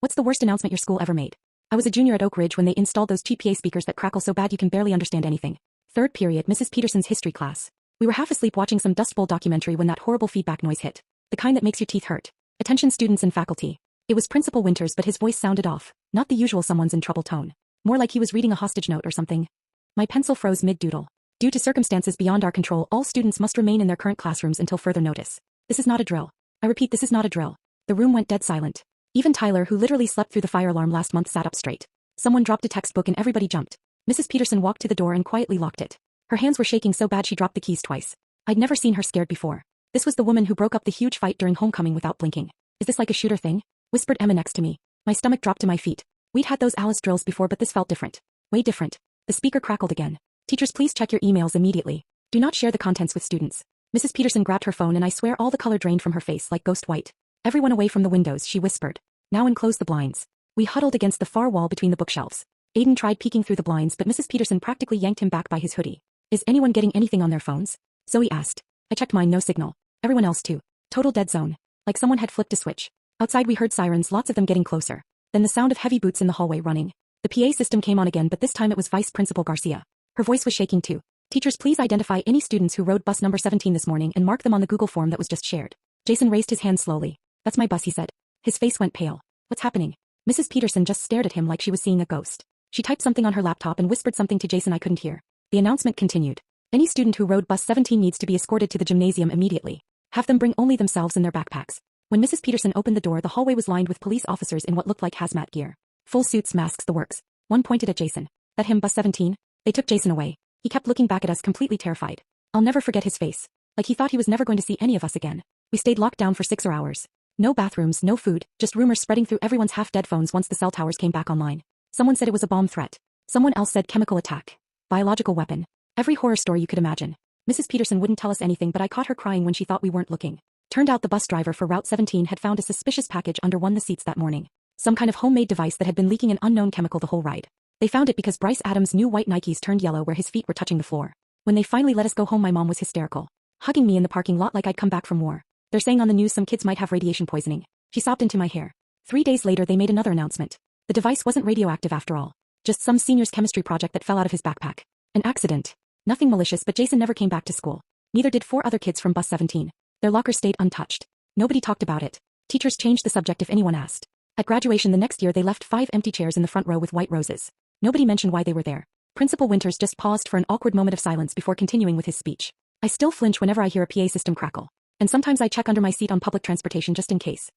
What's the worst announcement your school ever made? I was a junior at Oak Ridge when they installed those cheap PA speakers that crackle so bad you can barely understand anything. Third period, Mrs. Peterson's history class. We were half asleep watching some Dust Bowl documentary when that horrible feedback noise hit. The kind that makes your teeth hurt. Attention students and faculty. It was Principal Winters, but his voice sounded off, not the usual someone's in trouble tone. More like he was reading a hostage note or something. My pencil froze mid-doodle. Due to circumstances beyond our control, all students must remain in their current classrooms until further notice. This is not a drill. I repeat, this is not a drill. The room went dead silent. Even Tyler, who literally slept through the fire alarm last month, sat up straight. Someone dropped a textbook and everybody jumped. Mrs. Peterson walked to the door and quietly locked it. Her hands were shaking so bad she dropped the keys twice. I'd never seen her scared before. This was the woman who broke up the huge fight during homecoming without blinking. Is this like a shooter thing? Whispered Emma next to me. My stomach dropped to my feet. We'd had those Alice drills before, but this felt different. Way different. The speaker crackled again. Teachers, please check your emails immediately. Do not share the contents with students. Mrs. Peterson grabbed her phone and I swear all the color drained from her face like ghost white. Everyone away from the windows, she whispered. Now enclose the blinds. We huddled against the far wall between the bookshelves. Aiden tried peeking through the blinds, but Mrs. Peterson practically yanked him back by his hoodie. Is anyone getting anything on their phones? Zoe asked. I checked mine, no signal. Everyone else too. Total dead zone. Like someone had flipped a switch. Outside we heard sirens, lots of them getting closer. Then the sound of heavy boots in the hallway running. The PA system came on again, but this time it was Vice Principal Garcia. Her voice was shaking too. Teachers, please identify any students who rode bus number 17 this morning and mark them on the Google form that was just shared. Jason raised his hand slowly. That's my bus, he said. His face went pale. What's happening? Mrs. Peterson just stared at him like she was seeing a ghost. She typed something on her laptop and whispered something to Jason I couldn't hear. The announcement continued. Any student who rode bus 17 needs to be escorted to the gymnasium immediately. Have them bring only themselves and their backpacks. When Mrs. Peterson opened the door, the hallway was lined with police officers in what looked like hazmat gear. Full suits, masks, the works. One pointed at Jason. That him, bus 17? They took Jason away. He kept looking back at us, completely terrified. I'll never forget his face. Like he thought he was never going to see any of us again. We stayed locked down for 6 hours. No bathrooms, no food, just rumors spreading through everyone's half-dead phones once the cell towers came back online. Someone said it was a bomb threat. Someone else said chemical attack. Biological weapon. Every horror story you could imagine. Mrs. Peterson wouldn't tell us anything, but I caught her crying when she thought we weren't looking. Turned out the bus driver for Route 17 had found a suspicious package under one of the seats that morning. Some kind of homemade device that had been leaking an unknown chemical the whole ride. They found it because Bryce Adams' new white Nikes turned yellow where his feet were touching the floor. When they finally let us go home, my mom was hysterical. Hugging me in the parking lot like I'd come back from war. They're saying on the news some kids might have radiation poisoning. She sobbed into my hair. 3 days later they made another announcement. The device wasn't radioactive after all. Just some senior's chemistry project that fell out of his backpack. An accident. Nothing malicious, but Jason never came back to school. Neither did 4 other kids from bus 17. Their lockers stayed untouched. Nobody talked about it. Teachers changed the subject if anyone asked. At graduation the next year they left 5 empty chairs in the front row with white roses. Nobody mentioned why they were there. Principal Winters just paused for an awkward moment of silence before continuing with his speech. I still flinch whenever I hear a PA system crackle. And sometimes I check under my seat on public transportation just in case.